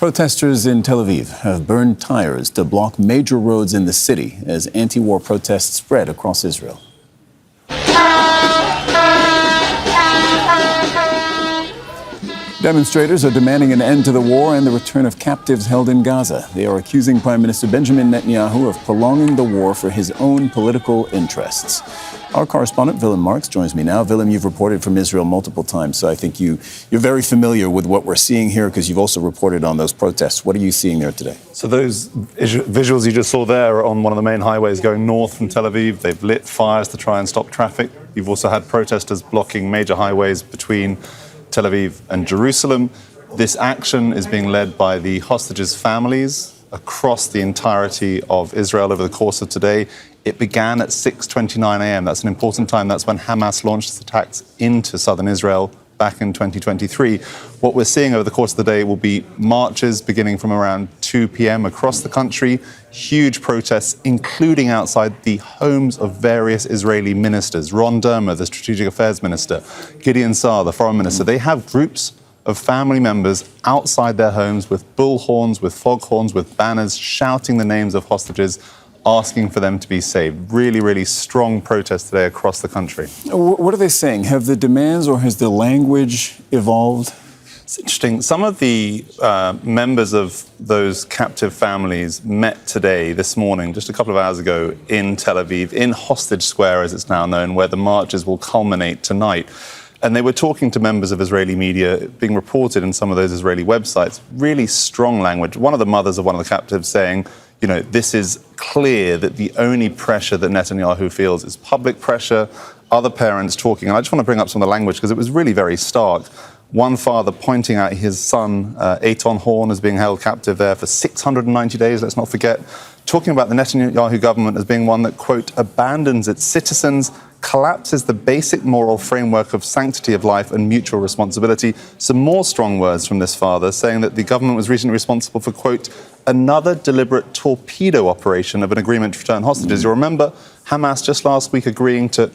Protesters in Tel Aviv have burned tyres to block major roads in the city as anti-war protests spread across Israel. Demonstrators are demanding an end to the war and the return of captives held in Gaza. They are accusing Prime Minister Benjamin Netanyahu of prolonging the war for his own political interests. Our correspondent, Willem Marx, joins me now. Willem, you've reported from Israel multiple times, so I think you're very familiar with what we're seeing here because you've also reported on those protests. What are you seeing there today? So those visuals you just saw there are on one of the main highways going north from Tel Aviv. They've lit fires to try and stop traffic. You've also had protesters blocking major highways between Tel Aviv and Jerusalem. This action is being led by the hostages' families across the entirety of Israel over the course of today. It began at 6:29 a.m. That's an important time. That's when Hamas launched its attacks into southern Israel back in 2023. What we're seeing over the course of the day will be marches beginning from around 2 p.m. across the country, huge protests, including outside the homes of various Israeli ministers. Ron Dermer, the Strategic Affairs Minister, Gideon Saar, the Foreign Minister. They have groups of family members outside their homes with bullhorns, with foghorns, with banners, shouting the names of hostages, asking for them to be saved. Really, really strong protest today across the country. What are they saying? Have the demands or has the language evolved? It's interesting. Some of the members of those captive families met today, this morning, just a couple of hours ago, in Tel Aviv, in Hostage Square, as it's now known, where the marches will culminate tonight. And they were talking to members of Israeli media, being reported in some of those Israeli websites. Really strong language. One of the mothers of one of the captives saying, you know, this is clear that the only pressure that Netanyahu feels is public pressure, other parents talking. And I just want to bring up some of the language because it was really very stark. One father pointing out his son, Eitan Horn, as being held captive there for 690 days, let's not forget, talking about the Netanyahu government as being one that, quote, abandons its citizens, collapses the basic moral framework of sanctity of life and mutual responsibility. Some more strong words from this father saying that the government was recently responsible for, quote, another deliberate torpedo operation of an agreement to return hostages. You'll remember Hamas just last week agreeing to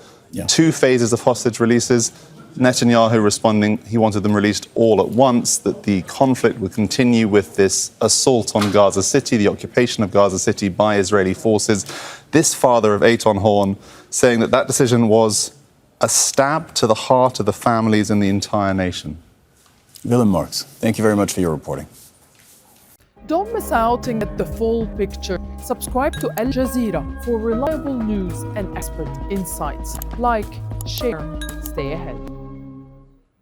2 phases of hostage releases. Netanyahu responding, he wanted them released all at once, that the conflict would continue with this assault on Gaza City, the occupation of Gaza City by Israeli forces. This father of Eitan Horn saying that that decision was a stab to the heart of the families and the entire nation. Willem Marx, thank you very much for your reporting. Don't miss out and get the full picture. Subscribe to Al Jazeera for reliable news and expert insights. Like, share, stay ahead.